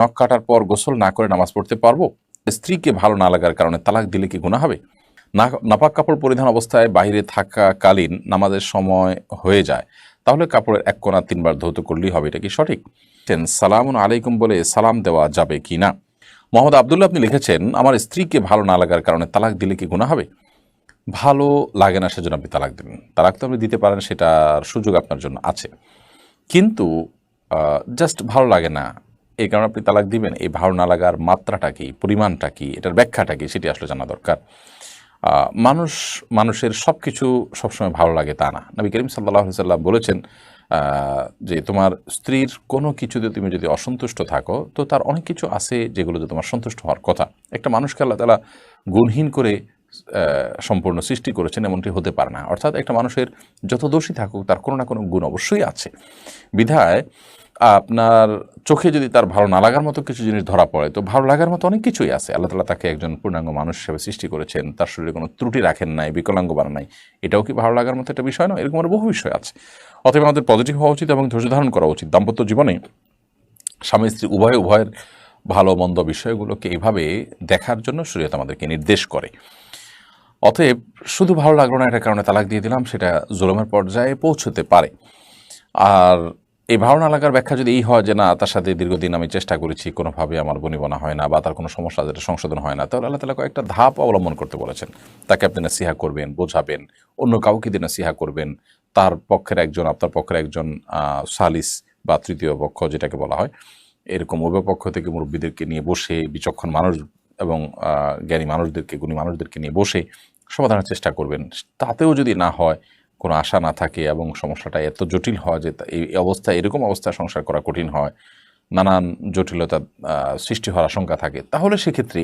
নখ কাটার পর গোসল না করে নামাজ পড়তে পারবো? স্ত্রীকে ভালো না লাগার কারণে তালাক দিলে কি গুনাহ হবে? নাপাক কাপড় পরিধান অবস্থায় বাইরে থাকাকালীন নামাজের সময় হয়ে যায়, তাহলে কাপড়ের এক কোণা 3 বার ধৌত করলেই হবে, এটা কি সঠিক? সালামুন আলাইকুম বলে সালাম দেওয়া যাবে কি না? মোহাম্মদ আবদুল্লাহ আপনি লিখেছেন, আমার স্ত্রীকে ভালো না লাগার কারণে তালাক দিলে কি গুনাহ হবে? ভালো লাগে না সেজন্য আপনি তালাক দেবেন, তালাক তো আপনি দিতে পারেন, সেটার সুযোগ আপনার জন্য আছে। কিন্তু জাস্ট ভালো লাগে না এই কারণে আপনি তালাক দিবেন, এই ভালো না লাগার মাত্রাটা কি, পরিমাণটা কি, এটার ব্যাখ্যাটা কি, সেটি আসলে জানা দরকার। মানুষের সব কিছু সবসময় ভালো লাগে তা না। নবী করিম সাল্লাল্লাহু আলাইহি সাল্লাম বলেছেন যে তোমার স্ত্রীর কোনো কিছুতে তুমি যদি অসন্তুষ্ট থাকো, তো তার অনেক কিছু আছে যেগুলোতে তোমার সন্তুষ্ট হওয়ার কথা। একটা মানুষকে আল্লাহ তাআলা গুণহীন করে সম্পূর্ণ সৃষ্টি করেছেন, এমনটি হতে পারে না। অর্থাৎ একটা মানুষের যত দোষী থাকুক তার কোনো না কোনো গুণ অবশ্যই আছে। বিধায় আপনার চোখে যদি তার ভালো না লাগার মতো কিছু জিনিস ধরা পড়ে, তো ভালো লাগার মতো অনেক কিছুই আছে। আল্লাহ তাআলা তাকে একজন পূর্ণাঙ্গ মানুষ হিসেবে সৃষ্টি করেছেন, তার শরীরে কোনো ত্রুটি রাখেন নাই, বিকলাঙ্গ বানান নাই। এটাও কি ভালো লাগার মতো একটা বিষয় নয়? এরকম আরও বহু বিষয় আছে। অতএব আমাদের পজিটিভ হওয়া উচিত এবং ধৈর্য ধারণ করা উচিত। দাম্পত্য জীবনে স্বামী স্ত্রী উভয়ের ভালো মন্দ বিষয়গুলোকে এভাবে দেখার জন্য শরীয়ত আমাদেরকে নির্দেশ করে। অতএব শুধু ভালো লাগলো না এটার কারণে তালাক দিয়ে দিলাম, সেটা জুলুমের পর্যায়ে পৌঁছতে পারে। আর এই ভালো না লাগার ব্যাখ্যা যদি এই হয় যে না, তার সাথে দীর্ঘদিন আমি চেষ্টা করেছি, কোনোভাবে আমার বনিবনা হয় না, বা তার কোনো সমস্যা যেটা সংশোধন হয় না, তাহলে আল্লাহ তাআলা কয়েকটা ধাপ অবলম্বন করতে বলেছেন। তাকে আপনি নাসিহা করবেন, বোঝাবেন, অন্য কাউকে দিয়ে নাসিহা করবেন, তার পক্ষের একজন, আপনার পক্ষের একজন সালিস বা তৃতীয় পক্ষ যেটাকে বলা হয়, এরকম উভয় পক্ষ থেকে মুরব্বীদেরকে নিয়ে বসে, বিচক্ষণ মানুষ এবং জ্ঞানী মানুষদেরকে, গুণী মানুষদেরকে নিয়ে বসে সমাধানের চেষ্টা করবেন। তাতেও যদি না হয়, কোনো আশা না থাকে এবং সমস্যাটা এত জটিল হয় যে এই অবস্থায়, এরকম অবস্থায় সংসার করা কঠিন হয়, নানান জটিলতা সৃষ্টি হওয়ার আশঙ্কা থাকে, তাহলে সেক্ষেত্রে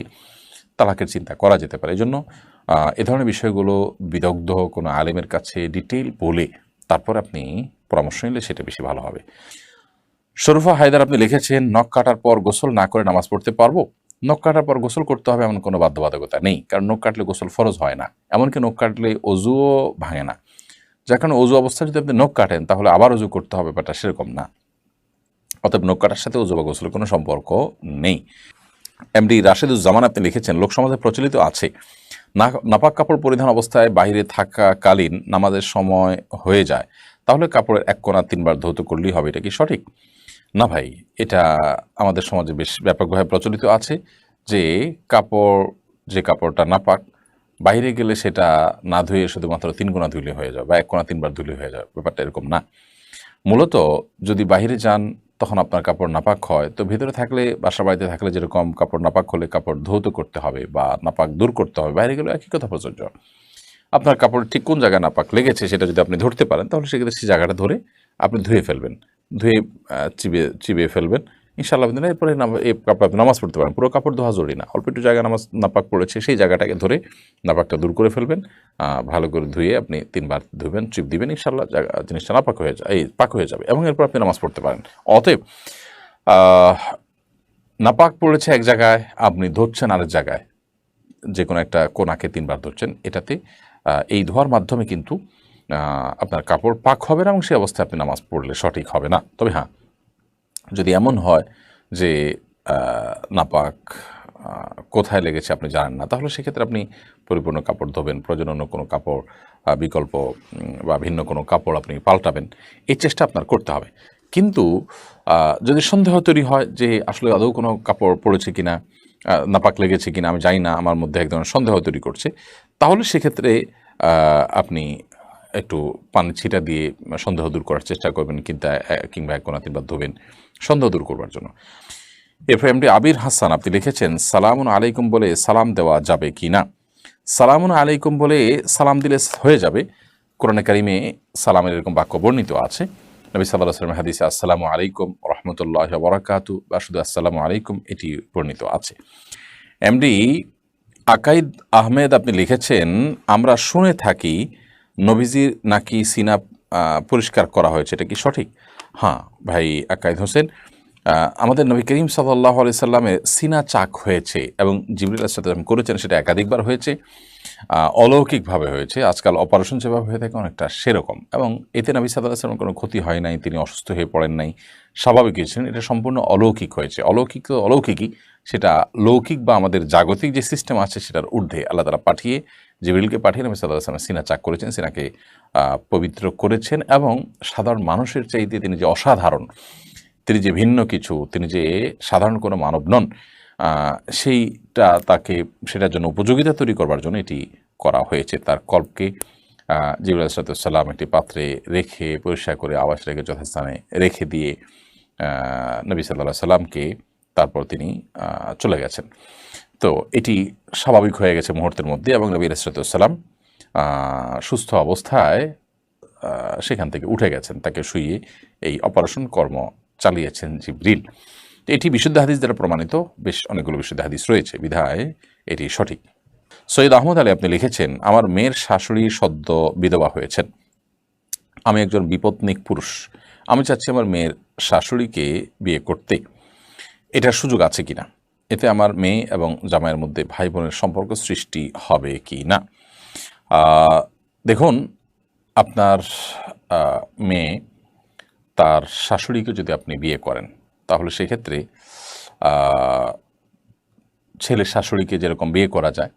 তালাকের চিন্তা করা যেতে পারে। এই জন্য এ ধরনের বিষয়গুলো বিদগ্ধ কোনো আলেমের কাছে ডিটেইল বলে তারপর আপনি পরামর্শ নিলে সেটা বেশি ভালো হবে। শরুফা হায়দার আপনি লিখেছেন, নখ কাটার পর গোসল না করে নামাজ পড়তে পারবো? নখ কাটার পর গোসল করতে হবে এমন কোনো বাধ্যবাধকতা নেই, কারণ নখ কাটলে গোসল ফরজ হয় না, এমনকি নখ কাটলে অজুও ভাঙে না। যার কারণে অজু অবস্থায় যদি আপনি নখ কাটেন তাহলে আবার অজু করতে হবে, ব্যাপারটা সেরকম না। অতএব নখ কাটার সাথে অজু বা গোসলের কোনো সম্পর্ক নেই। এমডি রাশেদুজ্জামান আপনি লিখেছেন, লোকসমাজে প্রচলিত আছে নাপাক কাপড় পরিধান অবস্থায় বাইরে থাকাকালীন নামাজের সময় হয়ে যায়, তাহলে কাপড়ের এক কোণা 3 বার ধৌত করলেই হবে, এটা কি সঠিক? না ভাই, এটা আমাদের সমাজে বেশ ব্যাপকভাবে প্রচলিত আছে যে যে কাপড়টা নাপাক, বাইরে গেলে সেটা না ধুয়ে শুধুমাত্র 3 কোণা ধুলে হয়ে যাবে, বা 1 কোণা 3 বার ধুলে হয়ে যাবে। ব্যাপারটা এরকম না। মূলত যদি বাইরে যান তখন আপনার কাপড় নাপাক হয়, তো ভিতরে থাকলে, বাসা বাড়িতে থাকলে যেরকম কাপড় নাপাক হলে কাপড় ধৌত করতে হবে বা নাপাক দূর করতে হবে, বাইরে গেলেও একই কথা প্রযোজ্য। আপনার কাপড় ঠিক কোন জায়গায় নাপাক লেগেছে সেটা যদি আপনি ধরতে পারেন, তাহলে সেক্ষেত্রে সেই জায়গাটা ধরে আপনি ধুয়ে ফেলবেন, ধুয়ে চিবিয়ে ফেলবেন, ইনশাআল্লাহ আপনি এরপরে এই কাপড় আপনি নামাজ পড়তে পারেন। পুরো কাপড় ধোয়া জরুরি না, অল্প একটু জায়গা নাপাক পড়েছে সেই জায়গাটাকে ধরে নাপাকটা দূর করে ফেলবেন, ভালো করে ধুয়ে আপনি 3 বার ধুবেন, চিপ দিবেন, ইনশাআল্লাহ জিনিসটা নাপাক হয়ে যায়, পাক হয়ে যাবে, এবং এরপর আপনি নামাজ পড়তে পারেন। অতএব নাপাক পড়েছে এক জায়গায়, আপনি ধরছেন আরেক জায়গায়, যে কোনো একটা কোনাকে 3 বার ধরছেন, এটাতে এই ধোয়ার মাধ্যমে কিন্তু আপনার কাপড় পাক হবে না এবং সেই অবস্থায় আপনি নামাজ পড়লে সঠিক হবে না। তবে হ্যাঁ, যদি এমন হয় যে নাপাক কোথায় লেগেছে আপনি জানেন না, তাহলে সেক্ষেত্রে আপনি পরিপূর্ণ কাপড় ধোবেন, প্রয়োজন অন্য কোনো কাপড় বিকল্প বা ভিন্ন কোনো কাপড় আপনি পাল্টাবেন, এই চেষ্টা আপনার করতে হবে। কিন্তু যদি সন্দেহ তৈরি হয় যে আসলে আদৌ কোনো কাপড় পড়েছে কিনা, নাপাক লেগেছে কিনা আমি জানি না, আমার মধ্যে এক ধরনের সন্দেহ তৈরি করছে, তাহলে সেক্ষেত্রে আপনি একটু পানি ছিটা দিয়ে সন্দেহ দূর করার চেষ্টা করবেন, কিংবা 1 কোণা 3 বার ধোবেন সন্দেহ দূর করবার জন্য। এরপর এমডি আবির হাসান আপনি লিখেছেন, সালামুন আলাইকুম বলে সালাম দেওয়া যাবে কি না? সালামুন আলাইকুম বলে সালাম দিলে হয়ে যাবে। কোরআনে কারিমে সালামের এরকম বাক্য বর্ণিত আছে। নবী সাল্লাল্লাহু আলাইহি ওয়াসাল্লাম হাদিসে আসসালামু আলাইকুম ওয়া রাহমাতুল্লাহি ওয়া বারাকাতুহু বা শুধু আসসালামু আলাইকুম এটি বর্ণিত আছে। এমডি আকাইদ আহমেদ আপনি লিখেছেন, আমরা শুনে থাকি নবীজির নাকি সিনা পরিষ্কার করা হয়েছে, এটা কি সঠিক? হ্যাঁ ভাই আকাইদ হোসেন, আমাদের নবী করিম সাল্লাল্লাহু আলাইহি সাল্লামের সিনা চাক হয়েছে এবং জিবরিল আলাইহিস সালাম করেছেন, সেটা একাধিকবার হয়েছে। অলৌকিকভাবে হয়েছে। আজকাল অপারেশন যেভাবে হয়ে থাকে অনেকটা সেরকম, এবং এতে নবী সাল্লাল্লাহু আলাইহি ওয়াসাল্লামের কোনো ক্ষতি হয় নাই, তিনি অসুস্থ হয়ে পড়েন নাই, স্বাভাবিক হয়েছিলেন। এটা সম্পূর্ণ অলৌকিক হয়েছে। অলৌকিক তো অলৌকিকই, সেটা লৌকিক বা আমাদের জাগতিক যে সিস্টেম আছে সেটার ঊর্ধ্বে আল্লাহ তাআলা পাঠিয়ে, জিবরিলকে পাঠিয়ে নবী সাল্লাল্লাহু আলাইহি ওয়াসাল্লামের সিনা চাক করেছেন, সিনাকে পবিত্র করেছেন, এবং সাধারণ মানুষের চাইতে তিনি যে অসাধারণ, তিনি যে ভিন্ন কিছু, তিনি যে সাধারণ কোনো মানব নন, সেইটা তাকে সেটার জন্য উপযোগিতা তৈরি করবার জন্য এটি করা হয়েছে। তার কল্পকে জিবরাইল আলাইহিস সালাম একটি পাত্রে রেখে পরিষ্কার করে আওয়াজ রেখে যথাস্থানে রেখে দিয়ে নবী সাল্লাল্লাহু আলাইহি সাল্লামকে তারপর তিনি চলে গেছেন। তো এটি স্বাভাবিক হয়ে গেছে মুহূর্তের মধ্যে, এবং নবী আলাইহিস সালাম সুস্থ অবস্থায় সেখান থেকে উঠে গেছেন, তাকে শুইয়ে এই অপারেশন কর্ম চালিয়েছেন জিবরিল। এটি বিশুদ্ধ হাদিস দ্বারা প্রমাণিত, বেশ অনেকগুলো বিশুদ্ধ হাদিস রয়েছে, বিধায় এটি সঠিক। সৈয়দ আহমদ আলী আপনি লিখেছেন, আমার মেয়ের শাশুড়ি সদ্য বিধবা হয়েছেন, আমি একজন বিপত্নিক পুরুষ, আমি চাচ্ছি আমার মেয়ের শাশুড়িকে বিয়ে করতে, এটার সুযোগ আছে কিনা? এতে আমার মেয়ে এবং জামাইয়ের মধ্যে ভাই বোনের সম্পর্ক সৃষ্টি হবে কি না? দেখুন, আপনার মেয়ে তার শাশুড়িকে যদি আপনি বিয়ে করেন, তাহলে সেক্ষেত্রে ছেলের শাশুড়িকে যেরকম বিয়ে করা যায়,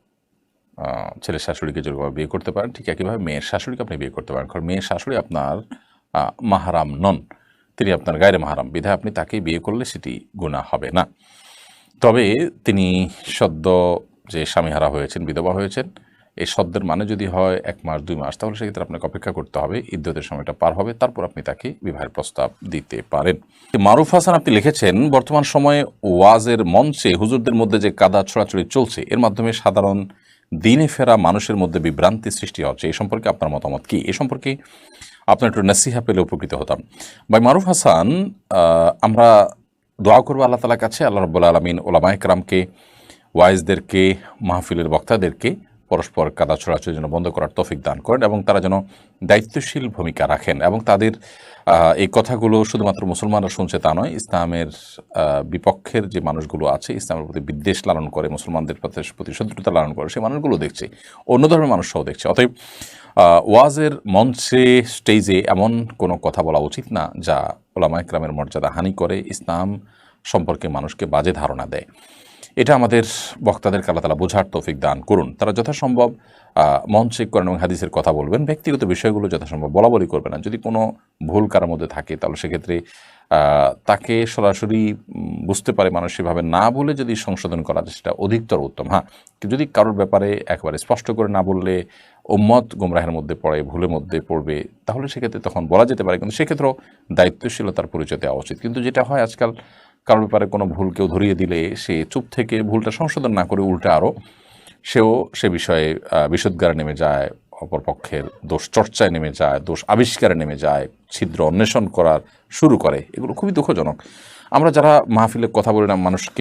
ছেলের শাশুড়িকে যেরকম বিয়ে করতে পারেন, ঠিক একইভাবে মেয়ের শাশুড়িকে আপনি বিয়ে করতে পারেন। কারণ মেয়ের শাশুড়ি আপনার মাহারাম নন, তিনি আপনার গায়রে মাহারাম, বিধায় আপনি তাকে বিয়ে করলে সেটি গুনাহ হবে না। তবে তিনি সদ্য যে স্বামীহারা হয়েছেন, বিধবা হয়েছেন, এই সদ্যের মানে যদি হয় 1 মাস 2 মাস, তাহলে সেক্ষেত্রে আপনাকে অপেক্ষা করতে হবে, ইদ্যতের সময়টা পার হবে, তারপর আপনি তাকে বিবাহের প্রস্তাব দিতে পারেন। মারুফ হাসান আপনি লিখেছেন, বর্তমান সময়ে ওয়াজের মঞ্চে হুজুরদের মধ্যে যে কাদা ছোড়াছড়ি চলছে, এর মাধ্যমে সাধারণ দিনে ফেরা মানুষের মধ্যে বিভ্রান্তি সৃষ্টি হচ্ছে, এই সম্পর্কে আপনার মতামত কি? এ সম্পর্কে আপনার একটু নসিহা পেলে উপকৃত হতাম। ভাই মারুফ হাসান, আমরা দোয়া করবো আল্লাহ তাআলার কাছে, আল্লাহ রাব্বুল আলামিন ওলামায়ে কেরামকে, ওয়াইজদেরকে, মাহফিলের বক্তাদেরকে পরস্পর কাদা ছোড়াছড়ির জন্য বন্ধ করার তৌফিক দান করেন, এবং তারা যেন দায়িত্বশীল ভূমিকা রাখেন, এবং তাদের এই কথাগুলো শুধুমাত্র মুসলমানরা শুনছে তা নয়, ইসলামের বিপক্ষের যে মানুষগুলো আছে, ইসলামের প্রতি বিদ্বেষ লালন করে, মুসলমানদের প্রতি শত্রুতা লালন করে, সেই মানুষগুলো দেখছে, অন্য ধর্মের মানুষরাও দেখছে। অতএব ওয়াজের মঞ্চে, স্টেজে এমন কোনো কথা বলা উচিত না যা ওলামায়ে কেরামের মর্যাদা হানি করে, ইসলাম সম্পর্কে মানুষকে বাজে ধারণা দেয়। এটা আমাদের বক্তাদেরকে আল্লাহ তাআলা বোঝার তৌফিক দান করুন। তারা যথাসম্ভব মঞ্চে কোরআন এবং হাদিসের কথা বলবেন, ব্যক্তিগত বিষয়গুলো যথাসম্ভব বলাবলি করবেন না। যদি কোনো ভুল কারোর মধ্যে থাকে, তাহলে সেক্ষেত্রে তাকে সরাসরি বুঝতে পারে মানুষ সেভাবে না বলে যদি সংশোধন করা যায়, সেটা অধিকতর উত্তম। হ্যাঁ, যদি কারোর ব্যাপারে একেবারে স্পষ্ট করে না বললে উম্মত গুমরাহের মধ্যে পড়ে, ভুলের মধ্যে পড়বে, তাহলে সেক্ষেত্রে তখন বলা যেতে পারে, কিন্তু সেক্ষেত্রেও দায়িত্বশীলতার পরিচয় দেওয়া উচিত। কিন্তু যেটা হয় আজকাল, কারোর ব্যাপারে কোনো ভুল কেউ ধরিয়ে দিলে সে চুপ থেকে ভুলটা সংশোধন না করে উল্টে আরও সেও সে বিষয়ে বিশুদ্ধারে নেমে যায়, অপরপক্ষের দোষ চর্চায় নেমে যায়, দোষ আবিষ্কারে নেমে যায়, ছিদ্র অন্বেষণ করার শুরু করে। এগুলো খুবই দুঃখজনক। আমরা যারা মাহফিলে কথা বলি না, মানুষকে